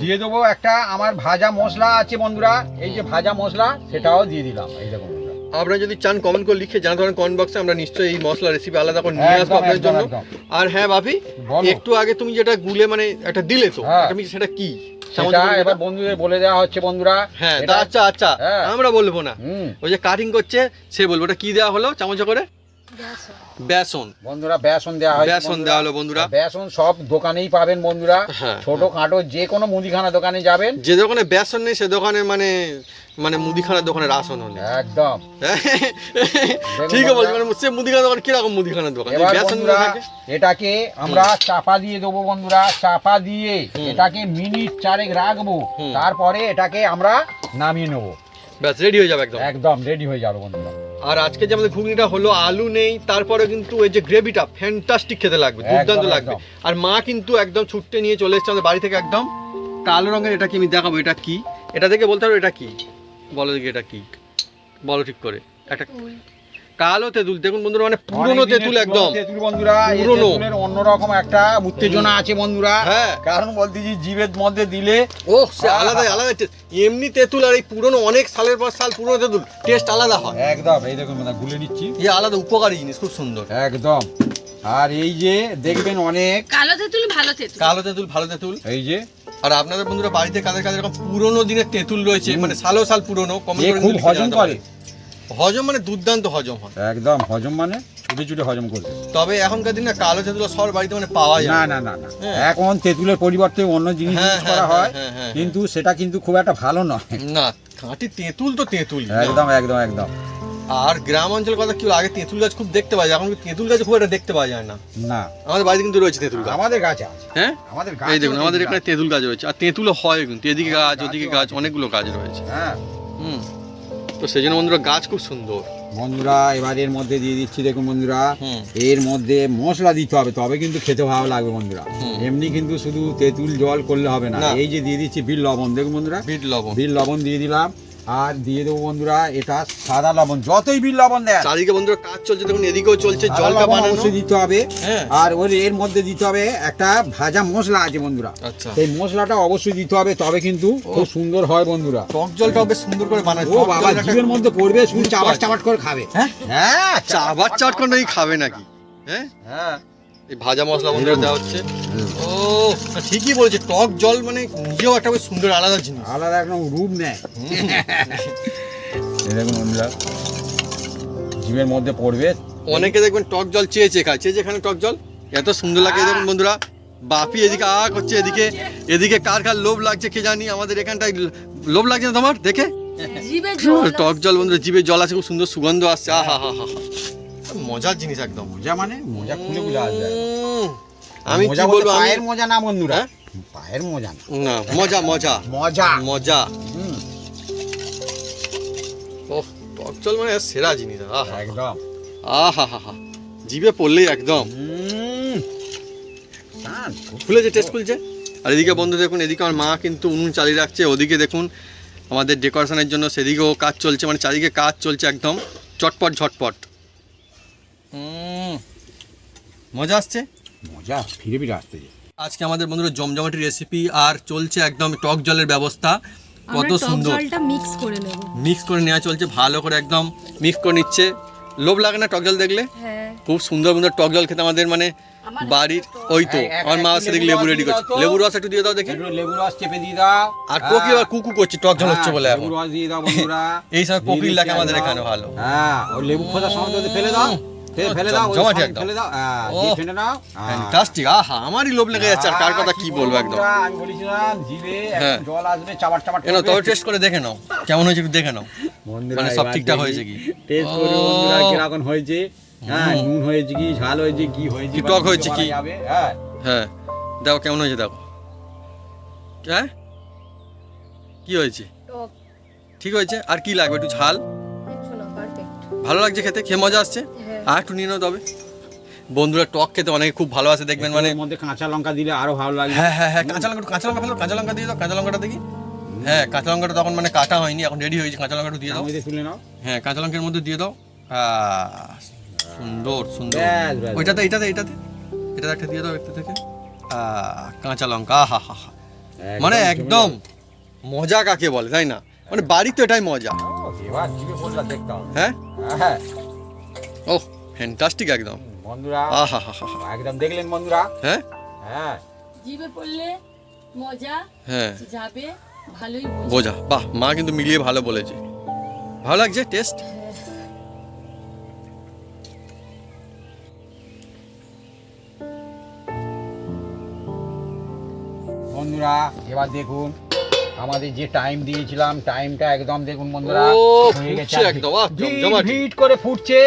দিয়ে দেবো একটা আমার ভাজা মশলা আছে বন্ধুরা, এই যে ভাজা মশলা সেটাও দিয়ে দিলাম, এই দেখুন বন্ধুরা। আপনারা যদি চান কমেন্ট করে লিখে জানাতে পারেন কমেন্ট বক্সে, আমরা নিশ্চয়ই এই মশলা রেসিপি আলাদা করে নিয়ে আসবো একদম, আপনাদের জন্য। একদম, আর হ্যাঁ ভাবি, বলো। একটু আগে তুমি যেটা গুলে মানে একটা দিলে তো, হ্যাঁ। সেটা কি? সেটা এবার বন্ধুদের বলে দেওয়া হচ্ছে বন্ধুরা। হ্যাঁ এটা- আচ্ছা আচ্ছা, হ্যাঁ। আমরা বলবো না, হুম। ওই যে কাটিং করছে সে বলবো ওটা কি দেওয়া হলো চামচে করে? বেসন। বন্ধুরা বেসন দেওয়া হয়, বেসন দেওয়া হলো বন্ধুরা। বেসন সব দোকানেই পাবেন বন্ধুরা, হ্যাঁ, ছোট খাটো যে কোনো মুদিখানা দোকানে যাবেন, যে দোকানে বেসন নেই সে দোকানে মানে মুদিখানার দোকানে রাসন হলে একদম। ঠিক আছে বলছি, মানে সে মুদিখানা দোকান কিরকম মুদিখানার দোকান, এবার বেসন বন্ধুরা থাকে। এটাকে আমরা চাপা দিয়ে দেবো বন্ধুরা, চাপা দিয়ে এটাকে মিনিট 4 রাখবো, তারপরে এটাকে আমরা নামিয়ে নেবো, ব্যাস রেডি হয়ে যাবে একদম। একদম রেডি হয়ে যাবে বন্ধুরা। আর আজকে যে আমাদের ঘুগনিটা হলো, আলু নেই, তারপরে কিন্তু এই যে গ্রেভিটা ফ্যান্টাস্টিক খেতে লাগবে, দুর্দান্ত একদম, লাগবে। একদম। আর মা কিন্তু একদম ছুটতে নিয়ে চলে এসেছে আমাদের বাড়ি থেকে একদম কালো রঙের। এটা কি আমি দেখাবো, এটা কি? এটা দেখে বলতে হবে এটা কি, বলো দেখি এটা কি, বলো ঠিক করে। একটা কালো তেঁতুল, দেখুন বন্ধুরা, মানে পুরনো অনেক দিনের তেঁতুল একদম তেঁতুল বন্ধুরা, এই পুরনো। তেঁতুলের অন্যরকম একটা উত্তেজনা আছে বন্ধুরা। হ্যাঁ। কারণ বলতেছি জিভের মধ্যে দিলে ও সে আলাদা আলাদা taste। এমনি তেঁতুল আর এই পুরনো অনেক সালের পর সাল পুরনো তেঁতুল টেস্ট আলাদা হয়, একদম। এই দেখুন মানে গুলে নিচ্ছি, এই আলাদা উপকারী জিনিস, খুব সুন্দর একদম। আর এই যে দেখবেন অনেক কালো তেঁতুল ভালো তেঁতুল। কালো তেঁতুল, ভালো তেঁতুল। এই যে আর আপনাদের বন্ধুরা বাড়িতে কাদের কাদের এরকম পুরনো দিনের তেঁতুল রয়েছে, মানে সালো সাল পুরনো, এ খুব হজম করে, হজম মানে দুর্দান্ত হজম হয় একদম হজম মানে চুটে চুটে হজম করবে। তবে এখনকার দিনে কালো তেঁতুল সবার বাড়িতে মানে পাওয়া যায় না না। না না না, হ্যাঁ। এখন তেঁতুলের পরিবর্তে অন্য জিনিস হ্যাঁ, ইউজ করা হ্যাঁ, হয়, হ্যাঁ, হ্যাঁ, কিন্তু সেটা কিন্তু খুব একটা ভালো নয়। না খাঁটি তেঁতুল তো তেঁতুল। একদম একদম একদম। আর গ্রাম অঞ্চলের কথা কি হলো, আগে তেঁতুল গাছ খুব দেখতে পাওয়া যায়, এখন তেঁতুল গাছ খুব একটা দেখতে পাওয়া যায় না। না আমাদের বাড়িতে কিন্তু রয়েছে তেঁতুল গাছ। আমাদের গাছে আছে, হ্যাঁ আমাদের এই গাছে দেখুন আমাদের এখানে তেঁতুল গাছ রয়েছে, আর তেঁতুলও হয় কিন্তু এদিকে গাছ ওদিকে গাছ, অনেকগুলো গাছ রয়েছে। হ্যাঁ হুম, তো সেই জন্য বন্ধুরা গাছ খুব সুন্দর। বন্ধুরা এবার এর মধ্যে দিয়ে দিচ্ছি, দেখুন বন্ধুরা হুম। এর মধ্যে মশলা দিতে হবে, তবে কিন্তু খেতে ভালো লাগবে বন্ধুরা। এমনি কিন্তু শুধু তেঁতুল জল করলে হবে না। না। এই যে দিয়ে দিচ্ছি বিট লবণ, দেখুন বন্ধুরা বিট লবণ। বিট লবণ দিয়ে দিলাম। আর দিয়ে দেবো বন্ধুরা এটা সাদা লবণ, যতই বিল লবণ দেয় চারিদিকে বন্ধুরা কাজ চলছে, দেখুন এদিকেও চলছে, জলটা বানানো অবশ্যই দিতে হবে। হ্যাঁ। আর এর মধ্যে দিতে হবে একটা ভাজা মশলা আছে বন্ধুরা, আচ্ছা। সেই মশলাটা অবশ্যই দিতে হবে, তবে কিন্তু খুব সুন্দর হয় বন্ধুরা। টক জলটাও বেশ সুন্দর করে বানায়। ও বাবা, জিভের মধ্যে পড়বে, শুধু চাবাট চাবাট করে খাবে। হ্যাঁ হ্যাঁ, চাবাট চাট করে খাবে নাকি? হ্যাঁ, হ্যাঁ, এই ভাজা মশলা বন্ধুরা দেওয়া হচ্ছে। ও ঠিকই বলেছে, টক জল মানে নিজেও একটা বেশ সুন্দর আলাদা জিনিস, আলাদা একদম রূপ নেয়। এই দেখুন বন্ধুরা, জিভের মধ্যে পড়বে। অনেকে দেখবেন টক জল চেয়ে চেয়ে খায়, চেয়ে যেখানে টক জল এত সুন্দর লাগে। দেখুন বন্ধুরা, বাপি এদিকে করছে, এদিকে কার কার লোভ লাগছে কে জানি। আমাদের এখানটায় লোভ লাগছে না তোমার দেখে? জিভে জল টক জল বন্ধুরা, জিভে জল আছে, খুব সুন্দর সুগন্ধ আসছে। আহা হা হা, মজার জিনিস একদম। মজা মানে মজা খুলে খুলে আসবে। আমি কি বলবো, পায়ের মজা না বন্ধুরা, হ্যাঁ? পায়ের মজা না, না মজা মজা মজা মজা। হুম, ও টক জল মানে সেরা জিনিস। আহা একদম। আহা হা হা, জিভে পড়লেই একদম টান। খুলেছে, টেস্ট খুলছে। আর এদিকে বন্ধু দেখুন, এদিকে আমার মা কিন্তু উনুন চালিয়ে রাখছে, ওদিকে দেখুন আমাদের ডেকোরেশনের জন্য সেদিকেও কাজ চলছে, মানে চারিদিকে কাজ চলছে একদম চটপট ঝটপট। মজা আসছে, মজা ফিরে ফিরে আসতে যায়। আজকে আমাদের বন্ধুরা জমজমাটি রেসিপি, আর চলছে একদম টক জলের ব্যবস্থা। কত আমরা টক সুন্দর জলটা মিক্স করে নেব। মিক্স করে নেওয়া চলছে, ভালো করে একদম মিক্স করে নিচ্ছে। লোভ লাগে না টক জল দেখলে? হ্যাঁ, খুব সুন্দর সুন্দর টক জল খেতে আমাদের মানে বাড়ির। ওই তো আমার মা আসছে দেখি লেবু রেডি করছে, লেবুর রস একটু দিয়ে দাও দেখি। একটু লেবু রস চেপে দিয়ে দাও। আর কোকি আবার কুকু করছে, টক জল হচ্ছে বলে এখন। লেবু রস দিয়ে দাও বন্ধুরা। এই সময় কোকিল দিয়ে লাগে দিচ্ছি আমাদের একদম। এখানে ভালো। হ্যাঁ, ওই লেবু খোসা সমেত ফেলে দাও, ফেলে দাও, ওই জমাটি সমেত একদম। ফেলে দাও। হ্যাঁ, ও, দিয়ে ফেলে নাও। ফ্যান্টাস্টিক। আহা, আমারই লোভ লেগে যাচ্ছে, আর কার কথা কি বলবো একদম। বন্ধুরা, আমি বলেছিলাম জিভে হ্যাঁ। একদম জল আসবে, চাবাট চাবাট এনো করবে। তবে টেস্ট করে দেখে নাও কেমন হয়েছে, একটু দেখে নাও বন্ধুরা, মানে সব এবার ঠিকঠাক দেখি, হয়েছে কি। টেস্ট করবে ও। বন্ধুরা কিরকম হয়েছে। হ্যাঁ, নুন হয়েছে কি, ঝাল হয়েছে কি, হয়েছে কি বা টক বুঝতে হয়েছে পারা কি। যাবে। হ্যাঁ, হ্যাঁ দেখো কেমন হয়েছে, দেখো। হ্যাঁ কি হয়েছে, টক ঠিক হয়েছে। আর কি লাগবে, একটু ঝাল, কিছু না, পারফেক্ট। ভালো লাগছে খেতে, খেয়ে মজা আসছে। হ্যাঁ। আর একটু নিয়ে নাও তবে। বন্ধুরা টক খেতে অনেকে খুব ভালোবাসে দেখবেন, মানে এর মধ্যে কাঁচা লঙ্কা দিলে আরো ভালো লাগবে। হ্যাঁ হ্যাঁ হ্যাঁ, কাঁচা লঙ্কা ফেলো, কাঁচা লঙ্কা দিয়ে দাও, কাঁচা লঙ্কাটা দেখি। হ্যাঁ, কাঁচা লঙ্কাটা তখন মানে কাটা হয়নি, এখন রেডি হয়েছে, কাঁচা লঙ্কাটা দিয়ে দাও। মধ্যে তুলে নাও। হ্যাঁ, কাঁচা লঙ্কার মধ্যে দিয়ে দাও। সুন্দর সুন্দর। ব্যাস, ব্যাস। ওইটাতে এটাতে একটা দিয়ে দাও একটু থেকে। কাঁচা লঙ্কা, হা হা হা, মানে একদম মজা কাকে বলে, তাই না? মানে বাড়ি তো এটাই মজা। এবার জিভে পড়লা দেখতে হবে। হ্যাঁ, হ্যাঁ, ও ফ্যান্টাস্টিক একদম। বন্ধুরা, আহা হা হা, একদম দেখলেন বন্ধুরা। হ্যাঁ হ্যাঁ, জিভে পড়লে মজা হ্যাঁ যাবে, ভালোই বোঝা। বাহ, মা কিন্তু মিলিয়ে ভালো বলেছে, ভালো লাগছে টেস্ট। বন্ধুরা এবার দেখুন আমাদের যে টাইম দিয়েছিলাম, টাইমটা একদম দেখুন বন্ধুরা, ও, হয়ে গেছে ফুটছে একদম, বাহ, জমজমাটি। ভিট করে ফুটছে,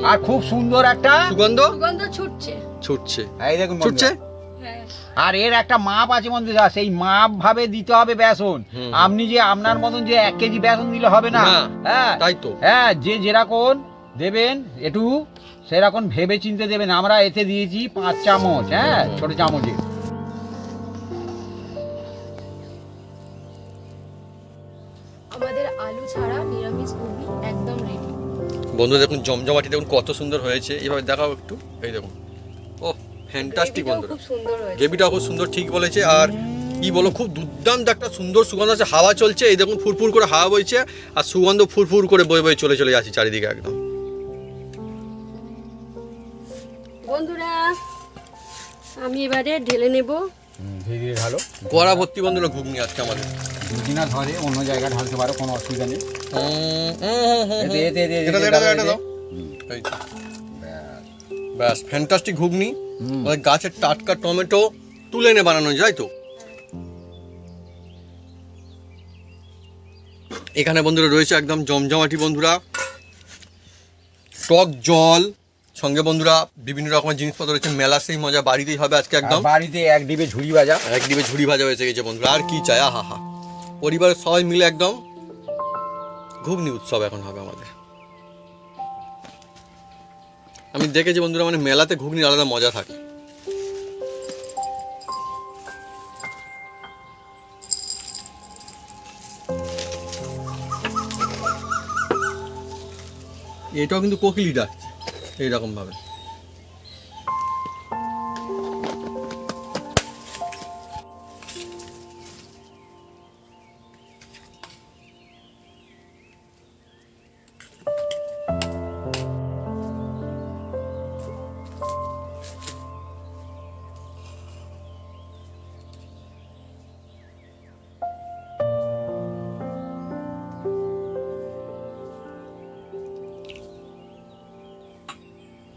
আর খুব সুন্দর একটা সুগন্ধ সুগন্ধ ছুটছে। ছুটছে, এই দেখুন ছুটছে। বন্ধুরা। হ্যাঁ, আর এর একটা মাপ আছে বন্ধুরা, সেই মাপ ভাবে দিতে হবে বেসন। হুম। আপনি যে আপনার মতন যে 1 কেজি বেসন দিলে হবে না। না, হ্যাঁ, তাই তো। হ্যাঁ, যে যেরকম দেবেন একটু সেরকম ভেবে চিনতে দেবেন। আমরা এতে দিয়েছি 5 চামচ, হ্যাঁ, ছোট চামচে। আমাদের আলু ছাড়া নিরামিষ ঘুগনি একদম রেডি। বন্ধু দেখুন জমজমাটি দেখুন কত সুন্দর হয়েছে, এভাবে দেখাও একটু। এই দেখুন, ও ফ্যান্টাস্টিক বন্ধুরা, খুব সুন্দর হয়েছে। গ্রেভিটাও খুব সুন্দর, ঠিক বলেছে। আর কি বলো, খুব দুর্দান্ত একটা সুন্দর সুগন্ধ আছে, হাওয়া চলছে, এই দেখুন ফুরফুর করে হাওয়া বইছে, আর সুগন্ধ ফুরফুর করে বয়ে বয়ে চলে চলে যাচ্ছে চারিদিকে একদম। বন্ধুরা আমি এবারে ঢেলে নেব। ধীরে ধীরে ঢালো। কড়া ভর্তি বন্ধুরা ঘুগনি আজকে আমাদের। যদি না ধরে অন্য জায়গায় ঢালতে পারো, কোনো অসুবিধা নেই। এতে, এতে, এতে, এটা এতে, দাও, এটা এতে। দাও। এই তো। ব্যাস ফ্যান্টাস্টিক ঘুগনি, আমাদের গাছের টাটকা টমেটো তুলে এনে বানানো যায় তো। এখানে বন্ধুরা রয়েছে একদম জমজমাটি বন্ধুরা টক জল, সঙ্গে বন্ধুরা বিভিন্ন রকমের জিনিসপত্র রয়েছে। মেলা সেই মজা বাড়িতেই হবে আজকে একদম। আর বাড়িতে এক ডিবে ঝুড়ি ভাজা। এক ডিবে ঝুড়ি ভাজা হয়েছে গেছে বন্ধুরা, আর কি চাই। আহা হা, পরিবারের সবাই মিলে একদম ঘুগনি উৎসব এখন হবে আমাদের। আমি দেখেছি বন্ধুরা, মানে মেলাতে ঘুগনি আলাদা মজা থাকে। এটাও কিন্তু কোকিলি ডাকছে এইরকম ভাবে।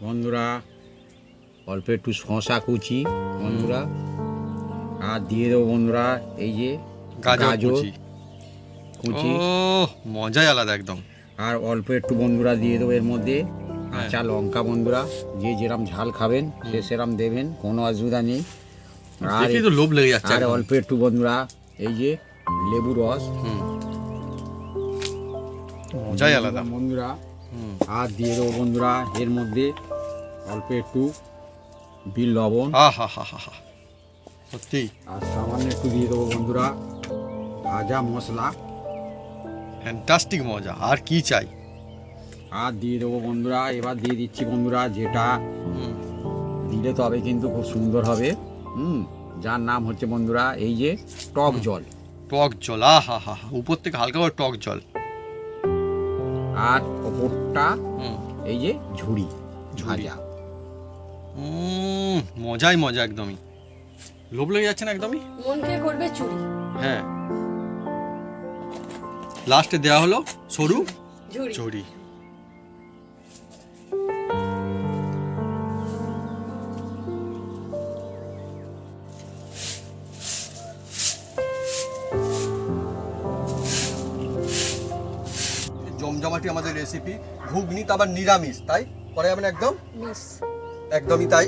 বন্ধুরা অল্প একটু শশা কুচি বন্ধুরা, আর দিয়ে দেবো বন্ধুরা এই যে গাজর কুচি, ও মজাই আলাদা একদম। আর অল্প একটু বন্ধুরা দিয়ে দেবো এর মধ্যে কাঁচা লঙ্কা বন্ধুরা, যে যেরকম ঝাল খাবেন সে সেরকম দেবেন, কোনো অসুবিধা নেই। আর দেখি তো লোভ লেগে যাচ্ছে আর একদম। অল্প একটু বন্ধুরা এই যে লেবু রস, মজাই আলাদা বন্ধুরা। আর দিয়ে দেবো বন্ধুরা এর মধ্যে অল্প একটু বিট লবণ, হা হা হা হা, সত্যি আর সামান্য একটু দিয়ে দেবো বন্ধুরা ভাজা মশলা, ফ্যান্টাস্টিক মজা, আর কি চাই। আর দিয়ে দেবো বন্ধুরা, এবার দিয়ে দিচ্ছি বন্ধুরা যেটা দিলে তবে কিন্তু খুব সুন্দর হবে, যার নাম হচ্ছে বন্ধুরা এই যে টক জল। টক জল, হা হা হা, উপর থেকে হালকা করে টক জল, আর ওপরটা এই যে ঝুড়ি ভাজা। মজাই মজা একদমই, লোভ লেগে যাচ্ছে না একদমই। মনকে করবে চুরি। হ্যাঁ, লাস্টে দেওয়া হলো সরু ঝুড়ি। ঝুড়ি। জমজমাটি আমাদের রেসিপি, ঘুগনি তো আবার নিরামিষ, তাই পরে যাবেন একদম মিস। একদমই তাই।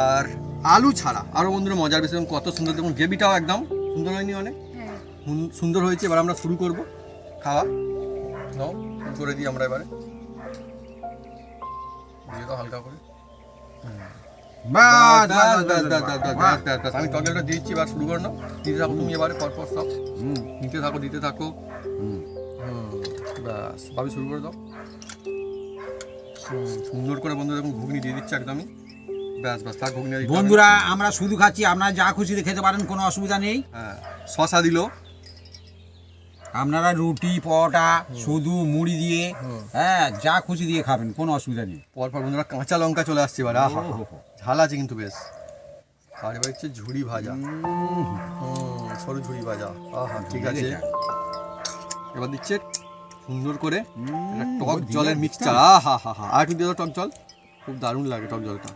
আর আলু ছাড়া আরো বন্ধুরা মজার বিষয়, কত সুন্দর দেখুন, গ্রেভিটাও একদম সুন্দর হয়নি, অনেক হ্যাঁ, সুন্দর হয়েছে। এবার আমরা শুরু করব খাওয়া। নাও শুরু করে দিই আমরা এবারে, দিয়ে দাও হালকা করে। আমি টকেলটা দিচ্ছি, এবার শুরু করে নাও, দিতে থাকো তুমি এবারে পরপর সব দিতে থাকো। ব্যাস, ভাবি শুরু করে দাও। সুন্দর করে বন্ধু দেখুন ঘুগনি দিয়ে দিচ্ছে একদমই। ব্যাস ব্যাস, থাক ঘুগনি। বন্ধুরা আমরা শুধু খাচ্ছি, আপনারা যা খুশি খেতে পারেন, কোনো অসুবিধা নেই। হ্যাঁ, শশা দিল, আপনারা রুটি পরোটা শুধু মুড়ি দিয়ে, হ্যাঁ যা খুশি দিয়ে খাবেন, কোনো অসুবিধা নেই। পরপর বন্ধুরা কাঁচা লঙ্কা চলে আসছে এবার, আহা ঝাল আছে কিন্তু বেশ। আর এবার হচ্ছে ঝুড়ি ভাজা, সরু ঝুড়ি ভাজা, আহা ঠিক আছে। এবার দিচ্ছে সুন্দর করে একটা টক জলের মিক্সচার, আহা হা হা। আর একটু দিয়ে দাও টক জল, খুব দারুণ লাগে টক জলটা।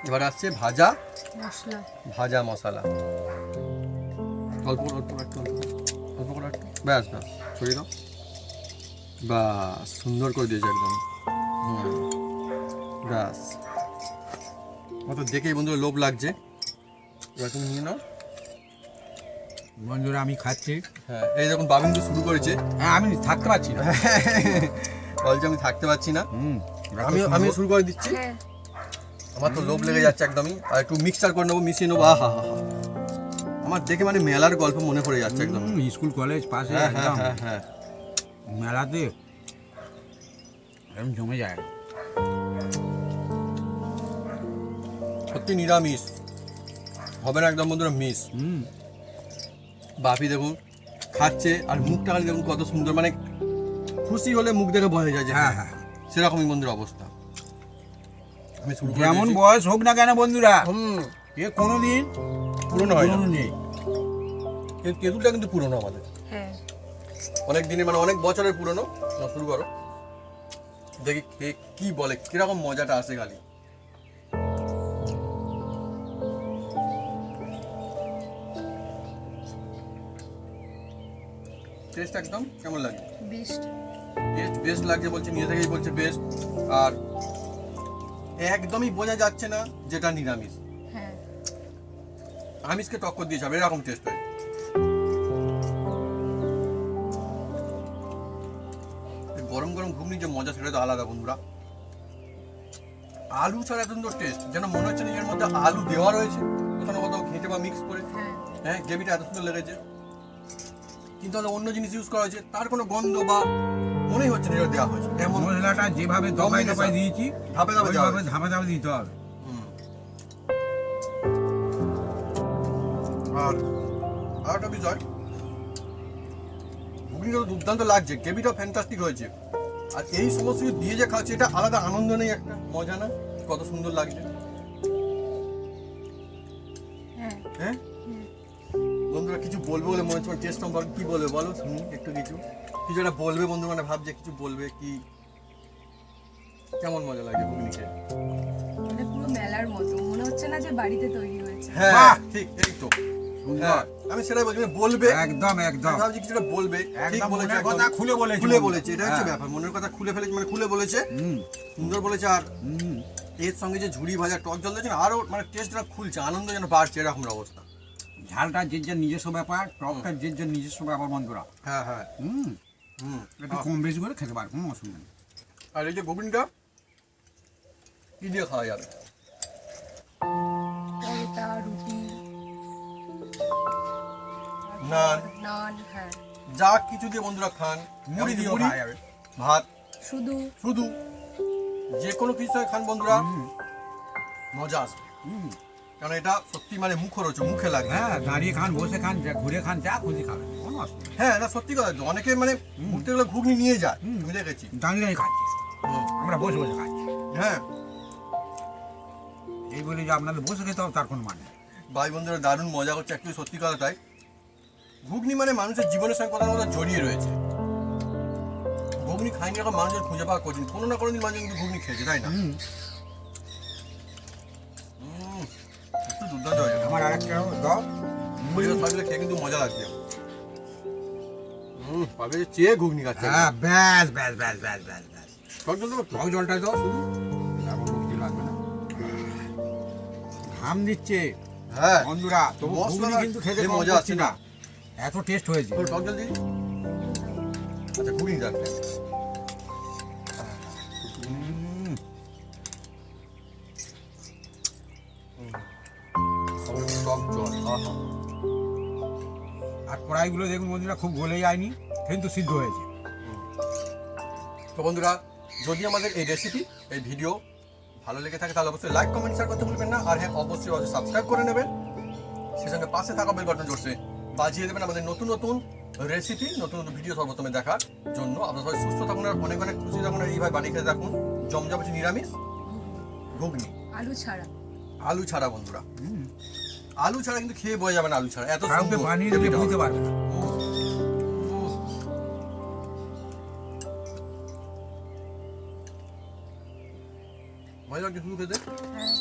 এবার আসছে ভাজা মশলা, ভাজা মশলা, অল্প অল্প একটু অল্প করে একটু, ব্যাস ব্যাস ছড়িয়ে দাও। বাস, সুন্দর করে দিয়েছে একদম। ব্যাস, আমার তো দেখেই বন্ধুরা লোভ লাগছে, এবার তুমি নিয়ে নাও। বন্ধুরা আমি খাচ্ছি। হ্যাঁ, এই যখন বাবিন তো শুরু করেছে, হ্যাঁ আমি থাকতে পারছি না, বলছে আমি থাকতে পারছি না, আমি শুরু করে দিচ্ছি। হ্যাঁ, আমার তো লোভ লেগে যাচ্ছে একদমই। আর একটু মিক্সচার করে নেবো, মিশিয়ে নেবো, আহা হা হা। আমার দেখে মানে মেলার গল্প মনে পড়ে যাচ্ছে একদম। স্কুল কলেজ পাশে হ্যাঁ হ্যাঁ একদম হ্যাঁ হ্যাঁ, মেলাতে এরকম জমে যায়। সত্যি নিরামিষ হবে না একদম বন্ধুরা, মিস। বাপি দেখুন খাচ্ছে, আর মুখটা খালি দেখুন কত সুন্দর, মানে খুশি হলে মুখ দেখে বোঝা যায় যে হ্যাঁ হ্যাঁ, সেরকমই বন্ধুর অবস্থা। আমি শুরু করে যেমন দিয়েছি। বয়স হোক না কেন বন্ধুরা, এ কোনোদিন পুরনো হয় না, পুরনো নেই। কিন্তু তেঁতুলটা কিন্তু পুরনো আমাদের, হ্যাঁ, অনেক দিনের মানে অনেক বছরের পুরনো। শুরু করো, দেখি কে কি বলে, কিরকম মজাটা আসে খালি। টেস্ট একদম কেমন লাগে? বেস্ট। টেস্ট বেস্ট লাগছে বলছে, নিজে থেকেই বলছে বেস্ট। আর একদমই বোঝা যাচ্ছে না যেটা নিরামিষ, হ্যাঁ, আমিষকে টক্কর দিয়ে যাবে এরকম টেস্ট হয়। গরম গরম ঘুগনি যে মজা সেটা তো আলাদা বন্ধুরা। আলু ছাড়া এত সুন্দর টেস্ট, যেন মনে হচ্ছে নিজের মধ্যে আলু দেওয়া রয়েছে কোথাও না কোথাও ঘেঁটে বা মিক্স করে। হ্যাঁ, গ্রেভিটা এত সুন্দর লেগেছে, কিন্তু অন্য জিনিস ইউজ করা হয়েছে, তার কোনো গন্ধ বা মনেই হচ্ছে না এটা দেওয়া হয়েছে এমন মশলাটা যেভাবে দবাই দবাই Combination. দিয়েছি ধাপে ধাপে দেওয়া ওইভাবে হয়েছে। ধাপে ধাপে দিতে হবে। আর একটা বিষয়, ঘুগনিটা তো দুর্দান্ত লাগছে, গ্রেভিটা ফ্যান্টাস্টিক হয়েছে। আর এই সমস্ত কিছু দিয়ে যে খাচ্ছে এটা আলাদা আনন্দ নেই, একটা মজা না, কত সুন্দর লাগছে। হ্যাঁ হ্যাঁ বন্ধুরা কিছু বলবে বলে মনে হচ্ছে, টেস্ট সম্পর্কে কি বলবে বলো শুনি একটু, কিছু কিছু একটা বলবে বন্ধু, মানে ভাবছে কিছু বলবে কি, কেমন মজা লাগে ঘুগনি খেয়ে? এটা পুরো মেলার মতো মনে হচ্ছে না যে বাড়িতে তৈরি হয়েছে। হ্যাঁ বাহ! ঠিক, এই তো সুন্দর। হ্যাঁ, আমি সেটাই বলছি, মানে বলবে একদম একদম আমি ভাবছি কিছুটা বলবে, ঠিক একদম বলেছে, মনের একদম কথা খুলে বলেছে খুলে বন্ধু। বলেছে, এটা হচ্ছে হ্যাঁ। ব্যাপার, মনের কথা খুলে ফেলেছে, মানে খুলে বলেছে, হুম সুন্দর বলেছে। আর হুম এর সঙ্গে যে ঝুড়ি ভাজা টক জল দিয়েছে না, আরো মানে টেস্টটা খুলছে, আনন্দ যেন বাড়ছে, এরকম অবস্থা। ঝালটা যে যার নিজস্ব ব্যাপার, টকটা যে যার নিজস্ব ব্যাপার বন্ধুরা। হ্যাঁ হ্যাঁ হুম হুম। একটু কম বেশি করে খেতে পারো, কোনো অসুবিধা নেই। আর এই যে ঘুগনিটা কি দিয়ে খাওয়া যাবে? পরোটা, রুটি, নান, নান, হ্যাঁ যা কিছু দিয়ে বন্ধুরা খান, মুড়ি দিয়েও খাওয়া যাবে। ভাত, শুধু শুধু যে কোনো কিছু সঙ্গে খান বন্ধুরা, মজা আসবে। হুম কারণ এটা সত্যি মানে মুখরোচক, মুখে লাগে। হ্যাঁ দাঁড়িয়ে খান, বসে খান, ঘুরে খান, যা খুশি খাবেন, কোনো অসুবিধা নেই। হ্যাঁ না সত্যি কথা, অনেকে মানে ঘুরতে গেলে ঘুগনি নিয়ে যায়, হুম। আমি দেখেছি। দাঁড়িয়ে দাঁড়িয়ে খাচ্ছি, হুম। আমরা বসে বসে খাচ্ছি। হ্যাঁ এই বলে যে আপনাদের বসে খেতে হবে তার কোনো মানে নেই। ভাই বন্ধুরা দারুণ মজা করছে, একটু সত্যি কথা তাই। ঘুগনি মানে মানুষের জীবনের সঙ্গে কোথাও না কোথাও জড়িয়ে রয়েছে। ঘুগনি খাইনি এখন মানুষের খুঁজে পাওয়া কঠিন, কোনো না কোনো দিন মানুষ কিন্তু ঘুগনি খেয়েছে, তাই না? হুম একটু দুর্দান্ত হয়েছে। আমার আরেকটা দাও। পরিবার থাকলে খেয়ে কিন্তু মজা লাগছে। পাবে চেয়ে ঘুগনি খাচ্ছে। হ্যাঁ ব্যাস ব্যাস ব্যাস ব্যাস ব্যাস ব্যাস টক জল দেবো? টক জলটা দাও শুধু, তেমন কিছু লাগবে না। ঘাম দিচ্ছে হ্যাঁ বন্ধুরা, তবু মশলা ঘুগনি কিন্তু খেতে খেয়ে কম মজা করছি আসছে না, না। এত টেস্ট হয়েছে। তোর টক জল দিই? আচ্ছা ঘুগনি রাখলে হুম, টক জল, আহা। আর কড়াইগুলো দেখুন বন্ধুরা খুব গলে যায়নি, কিন্তু সিদ্ধ হয়েছে। তো বন্ধুরা যদি আমাদের এই রেসিপি, এই ভিডিও ভালো লেগে থাকে তাহলে অবশ্যই লাইক কমেন্ট শেয়ার করতে ভুলবেন না। আর হ্যাঁ অবশ্যই সাবস্ক্রাইব করে নেবেন, সে সঙ্গে পাশে থাকা বেল বাটন জোরসে বাজিয়ে দেবেন আমাদের নতুন নতুন রেসিপি, নতুন নতুন ভিডিও সর্বপ্রথমে দেখার জন্য। আপনারা সবাই সুস্থ থাকুন আর অনেক অনেক খুশি থাকুন, আর এইভাবে বানিয়ে খেতে থাকুন জমজমাটি নিরামিষ ঘুগনি, আলু ছাড়া। আলু ছাড়া বন্ধুরা। আলু ছাড়া কিন্তু খেয়ে বোঝা যাবে না, আলু ছাড়া এত কাউকে সুন্দর বানিয়ে দিলে বুঝতে পারবে না। ভালো লাগছে শুধু খেতে। হ্যাঁ